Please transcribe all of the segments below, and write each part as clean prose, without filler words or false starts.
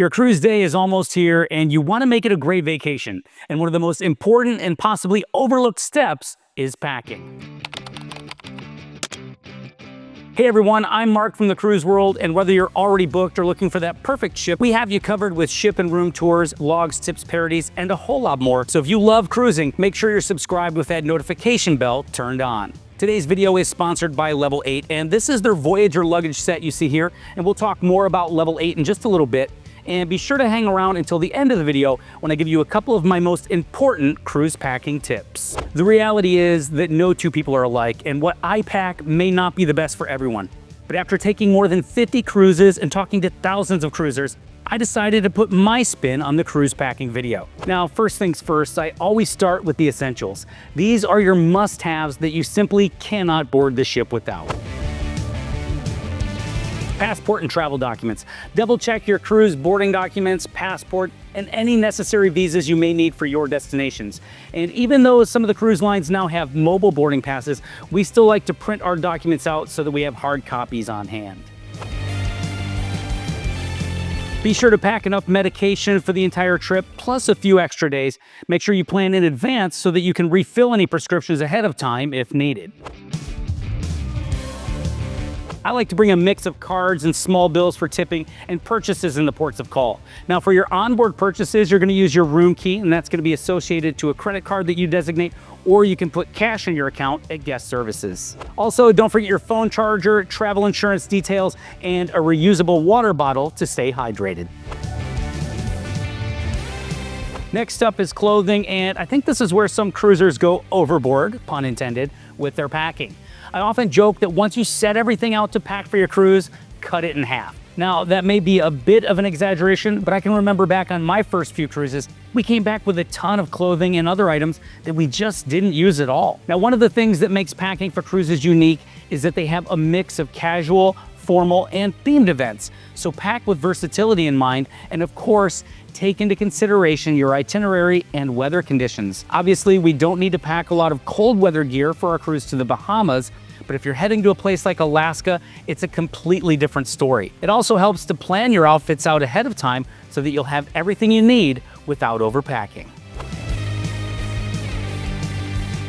Your cruise day is almost here and you want to make it a great vacation. And one of the most important and possibly overlooked steps is packing. Hey everyone, I'm Mark from the Cruise World, and whether you're already booked or looking for that perfect ship, we have you covered with ship and room tours, logs, tips, parodies, and a whole lot more. So if you love cruising, make sure you're subscribed with that notification bell turned on. Today's video is sponsored by Level 8, and this is their Voyageur luggage set you see here, and we'll talk more about Level 8 in just a little bit. And be sure to hang around until the end of the video when I give you a couple of my most important cruise packing tips. The reality is that no two people are alike, and what I pack may not be the best for everyone. But after taking more than 50 cruises and talking to thousands of cruisers, I decided to put my spin on the cruise packing video. Now, first things first, I always start with the essentials. These are your must-haves that you simply cannot board the ship without. Passport and travel documents. Double check your cruise boarding documents, passport, and any necessary visas you may need for your destinations. And even though some of the cruise lines now have mobile boarding passes, we still like to print our documents out so that we have hard copies on hand. Be sure to pack enough medication for the entire trip, plus a few extra days. Make sure you plan in advance so that you can refill any prescriptions ahead of time if needed. I like to bring a mix of cards and small bills for tipping and purchases in the ports of call. Now for your onboard purchases, you're going to use your room key, and that's going to be associated to a credit card that you designate, or you can put cash in your account at guest services. Also, don't forget your phone charger, travel insurance details, and a reusable water bottle to stay hydrated. Next up is clothing, and I think this is where some cruisers go overboard, pun intended, with their packing. I often joke that once you set everything out to pack for your cruise, cut it in half. Now, that may be a bit of an exaggeration, but I can remember back on my first few cruises, we came back with a ton of clothing and other items that we just didn't use at all. Now, one of the things that makes packing for cruises unique is that they have a mix of casual, formal, and themed events. So pack with versatility in mind, and of course, take into consideration your itinerary and weather conditions. Obviously, we don't need to pack a lot of cold weather gear for our cruise to the Bahamas, but if you're heading to a place like Alaska, it's a completely different story. It also helps to plan your outfits out ahead of time so that you'll have everything you need without overpacking.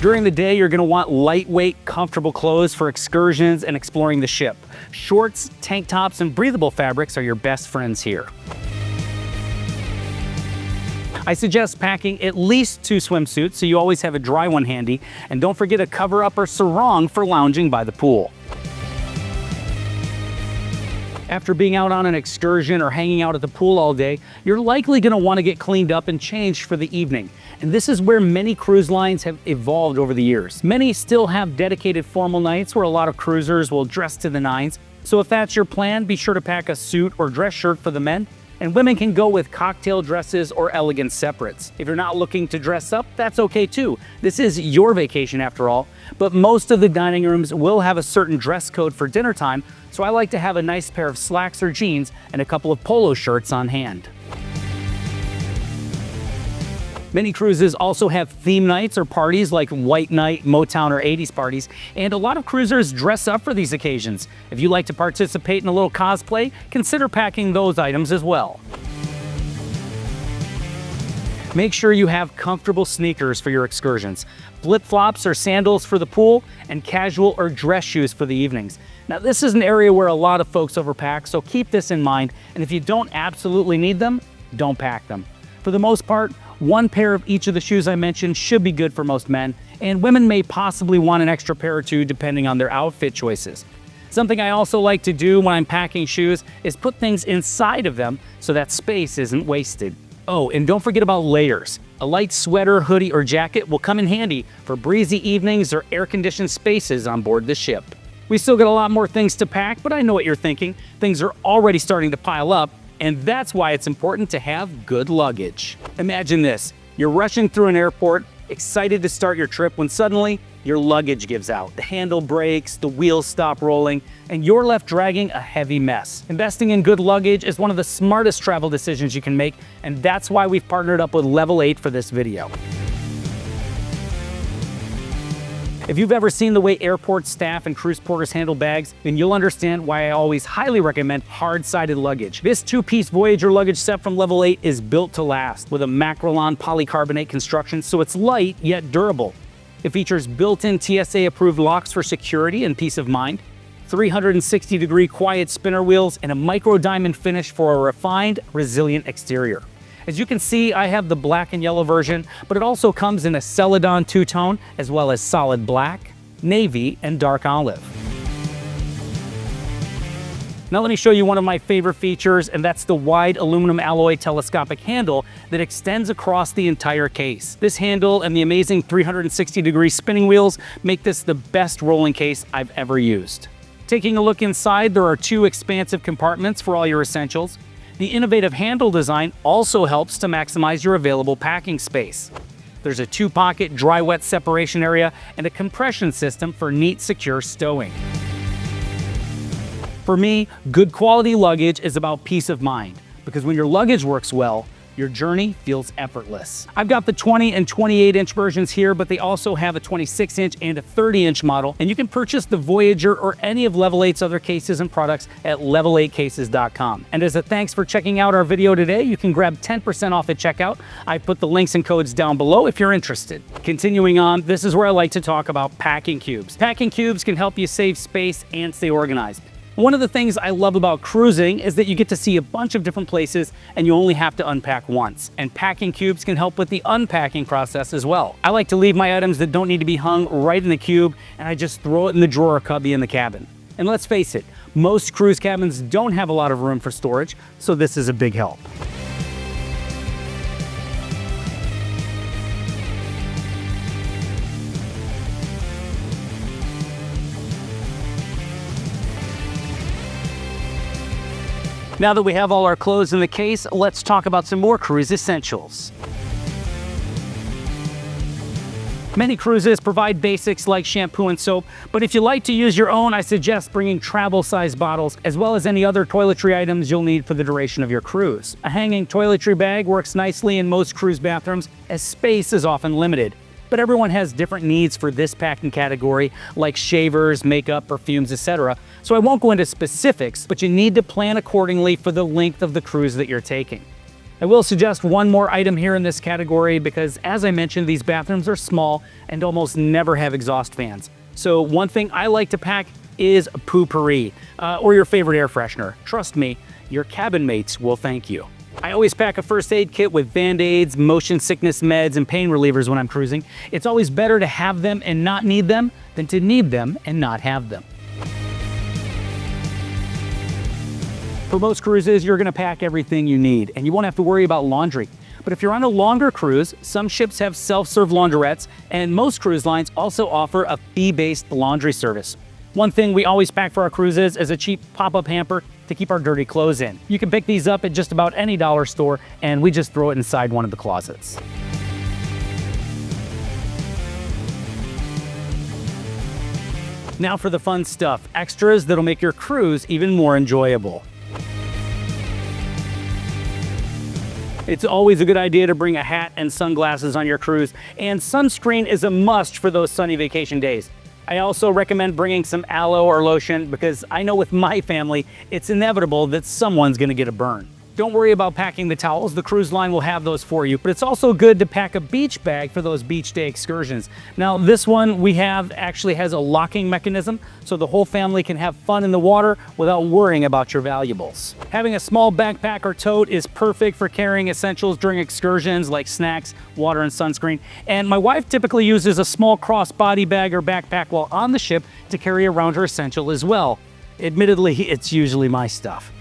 During the day, you're going to want lightweight, comfortable clothes for excursions and exploring the ship. Shorts, tank tops, and breathable fabrics are your best friends here. I suggest packing at least 2 swimsuits so you always have a dry one handy, and don't forget a cover-up or sarong for lounging by the pool. After being out on an excursion or hanging out at the pool all day, you're likely going to want to get cleaned up and changed for the evening. And this is where many cruise lines have evolved over the years. Many still have dedicated formal nights where a lot of cruisers will dress to the nines. So if that's your plan, be sure to pack a suit or dress shirt for the men. And women can go with cocktail dresses or elegant separates. If you're not looking to dress up, that's okay too. This is your vacation after all, but most of the dining rooms will have a certain dress code for dinner time, so I like to have a nice pair of slacks or jeans and a couple of polo shirts on hand. Many cruises also have theme nights or parties like White Night, Motown, or 80s parties, and a lot of cruisers dress up for these occasions. If you like to participate in a little cosplay, consider packing those items as well. Make sure you have comfortable sneakers for your excursions, flip-flops or sandals for the pool, and casual or dress shoes for the evenings. Now, this is an area where a lot of folks overpack, so keep this in mind, and if you don't absolutely need them, don't pack them. For the most part, 1 pair of each of the shoes I mentioned should be good for most men, and women may possibly want an extra pair or 2 depending on their outfit choices. Something I also like to do when I'm packing shoes is put things inside of them so that space isn't wasted. Oh, and don't forget about layers. A light sweater, hoodie, or jacket will come in handy for breezy evenings or air-conditioned spaces on board the ship. We still got a lot more things to pack, but I know what you're thinking. Things are already starting to pile up, and that's why it's important to have good luggage. Imagine this, you're rushing through an airport, excited to start your trip when suddenly your luggage gives out. The handle breaks, the wheels stop rolling, and you're left dragging a heavy mess. Investing in good luggage is one of the smartest travel decisions you can make, and that's why we've partnered up with Level 8 for this video. If you've ever seen the way airport staff and cruise porters handle bags, then you'll understand why I always highly recommend hard-sided luggage. This two-piece Voyageur luggage set from Level 8 is built to last with a Macrolon polycarbonate construction, so it's light yet durable. It features built-in TSA-approved locks for security and peace of mind, 360-degree quiet spinner wheels, and a micro diamond finish for a refined, resilient exterior. As you can see, I have the black and yellow version, but it also comes in a Celadon two-tone, as well as solid black, navy, and dark olive. Now let me show you one of my favorite features, and that's the wide aluminum alloy telescopic handle that extends across the entire case. This handle and the amazing 360-degree spinning wheels make this the best rolling case I've ever used. Taking a look inside, there are two expansive compartments for all your essentials. The innovative handle design also helps to maximize your available packing space. There's a two-pocket dry-wet separation area and a compression system for neat, secure stowing. For me, good quality luggage is about peace of mind, because when your luggage works well, your journey feels effortless. I've got the 20 and 28-inch versions here, but they also have a 26-inch and a 30-inch model, and you can purchase the Voyageur or any of Level 8's other cases and products at level8cases.com. And as a thanks for checking out our video today, you can grab 10% off at checkout. I put the links and codes down below if you're interested. Continuing on, this is where I like to talk about packing cubes. Packing cubes can help you save space and stay organized. One of the things I love about cruising is that you get to see a bunch of different places and you only have to unpack once. And packing cubes can help with the unpacking process as well. I like to leave my items that don't need to be hung right in the cube, and I just throw it in the drawer cubby in the cabin. And let's face it, most cruise cabins don't have a lot of room for storage, so this is a big help. Now that we have all our clothes in the case, let's talk about some more cruise essentials. Many cruises provide basics like shampoo and soap, but if you like to use your own, I suggest bringing travel-sized bottles, as well as any other toiletry items you'll need for the duration of your cruise. A hanging toiletry bag works nicely in most cruise bathrooms, as space is often limited. But everyone has different needs for this packing category, like shavers, makeup, perfumes, etc. So I won't go into specifics, but you need to plan accordingly for the length of the cruise that you're taking. I will suggest one more item here in this category because, as I mentioned, these bathrooms are small and almost never have exhaust fans. So one thing I like to pack is a poo-pourri, or your favorite air freshener. Trust me, your cabin mates will thank you. I always pack a first aid kit with Band-Aids, motion sickness meds, and pain relievers when I'm cruising. It's always better to have them and not need them than to need them and not have them. For most cruises, you're going to pack everything you need, and you won't have to worry about laundry. But if you're on a longer cruise, some ships have self-serve laundrettes, and most cruise lines also offer a fee-based laundry service. One thing we always pack for our cruises is a cheap pop-up hamper to keep our dirty clothes in. You can pick these up at just about any dollar store, and we just throw it inside one of the closets. Now for the fun stuff, extras that'll make your cruise even more enjoyable. It's always a good idea to bring a hat and sunglasses on your cruise, and sunscreen is a must for those sunny vacation days. I also recommend bringing some aloe or lotion because I know with my family, it's inevitable that someone's gonna get a burn. Don't worry about packing the towels, the cruise line will have those for you, but it's also good to pack a beach bag for those beach day excursions. Now this one we have actually has a locking mechanism, so the whole family can have fun in the water without worrying about your valuables. Having a small backpack or tote is perfect for carrying essentials during excursions like snacks, water, and sunscreen. And my wife typically uses a small crossbody bag or backpack while on the ship to carry around her essential as well. Admittedly, it's usually my stuff.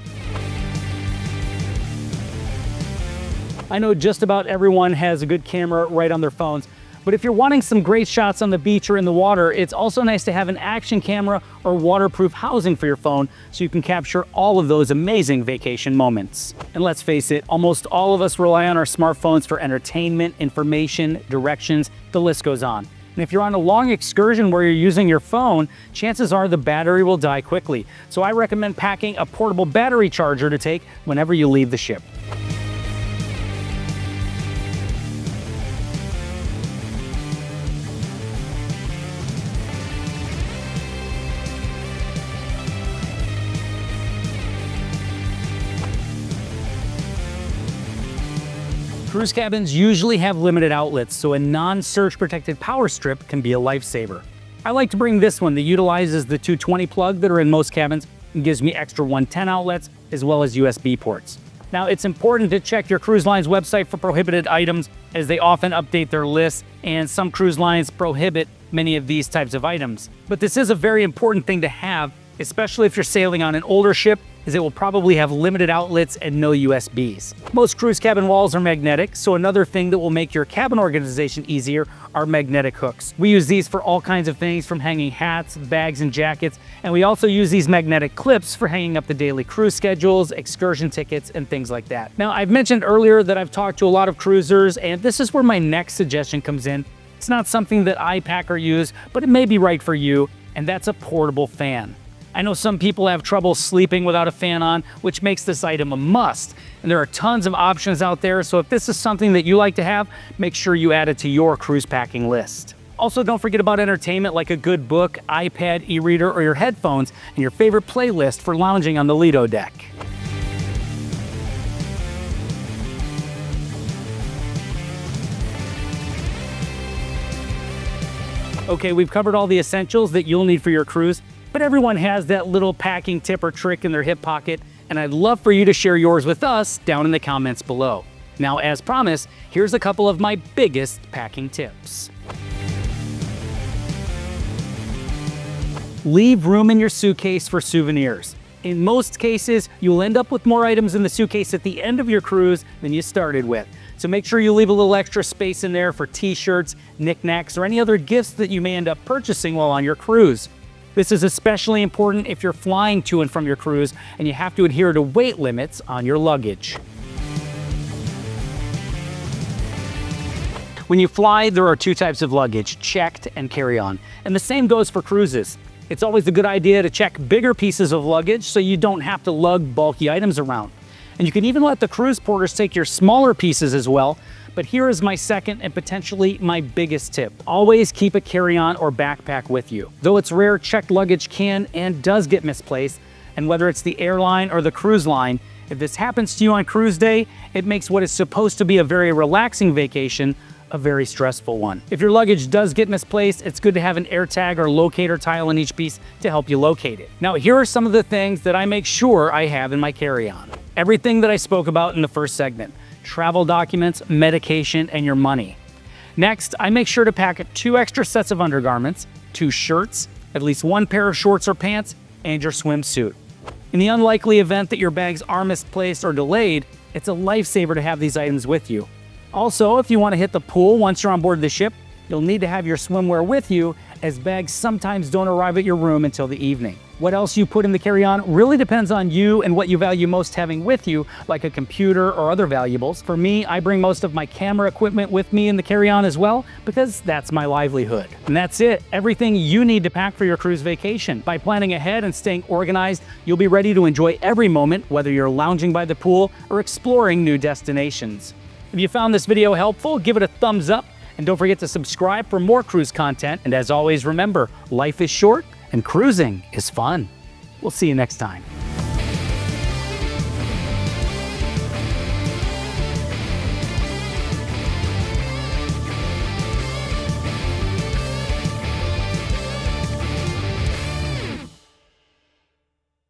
I know just about everyone has a good camera right on their phones, but if you're wanting some great shots on the beach or in the water, it's also nice to have an action camera or waterproof housing for your phone so you can capture all of those amazing vacation moments. And let's face it, almost all of us rely on our smartphones for entertainment, information, directions, the list goes on. And if you're on a long excursion where you're using your phone, chances are the battery will die quickly. So I recommend packing a portable battery charger to take whenever you leave the ship. Cruise cabins usually have limited outlets, so a non-surge protected power strip can be a lifesaver. I like to bring this one that utilizes the 220 plug that are in most cabins and gives me extra 110 outlets as well as USB ports. Now, it's important to check your cruise line's website for prohibited items, as they often update their lists, and some cruise lines prohibit many of these types of items. But this is a very important thing to have, especially if you're sailing on an older ship, as it will probably have limited outlets and no USBs. Most cruise cabin walls are magnetic, so another thing that will make your cabin organization easier are magnetic hooks. We use these for all kinds of things, from hanging hats, bags, and jackets, and we also use these magnetic clips for hanging up the daily cruise schedules, excursion tickets, and things like that. Now, I've mentioned earlier that I've talked to a lot of cruisers, and this is where my next suggestion comes in. It's not something that I pack or use, but it may be right for you, and that's a portable fan. I know some people have trouble sleeping without a fan on, which makes this item a must. And there are tons of options out there, so if this is something that you like to have, make sure you add it to your cruise packing list. Also, don't forget about entertainment like a good book, iPad, e-reader, or your headphones, and your favorite playlist for lounging on the Lido deck. Okay, we've covered all the essentials that you'll need for your cruise, but everyone has that little packing tip or trick in their hip pocket, and I'd love for you to share yours with us down in the comments below. Now, as promised, here's a couple of my biggest packing tips. Leave room in your suitcase for souvenirs. In most cases, you'll end up with more items in the suitcase at the end of your cruise than you started with. So make sure you leave a little extra space in there for t-shirts, knickknacks, or any other gifts that you may end up purchasing while on your cruise. This is especially important if you're flying to and from your cruise and you have to adhere to weight limits on your luggage. When you fly, there are two types of luggage, checked and carry-on, and the same goes for cruises. It's always a good idea to check bigger pieces of luggage so you don't have to lug bulky items around. And you can even let the cruise porters take your smaller pieces as well. But here is my second and potentially my biggest tip. Always keep a carry-on or backpack with you. Though it's rare, checked luggage can and does get misplaced, and whether it's the airline or the cruise line, if this happens to you on cruise day, it makes what is supposed to be a very relaxing vacation a very stressful one. If your luggage does get misplaced, it's good to have an AirTag or locator tile in each piece to help you locate it. Now, here are some of the things that I make sure I have in my carry-on. Everything that I spoke about in the first segment: travel documents, medication, and your money. Next, I make sure to pack 2 extra sets of undergarments, 2 shirts, at least 1 pair of shorts or pants, and your swimsuit. In the unlikely event that your bags are misplaced or delayed, it's a lifesaver to have these items with you. Also, if you want to hit the pool once you're on board the ship, you'll need to have your swimwear with you, as bags sometimes don't arrive at your room until the evening. What else you put in the carry-on really depends on you and what you value most having with you, like a computer or other valuables. For me, I bring most of my camera equipment with me in the carry-on as well, because that's my livelihood. And that's it, everything you need to pack for your cruise vacation. By planning ahead and staying organized, you'll be ready to enjoy every moment, whether you're lounging by the pool or exploring new destinations. If you found this video helpful, give it a thumbs up, and don't forget to subscribe for more cruise content. And as always, remember, life is short and cruising is fun. We'll see you next time.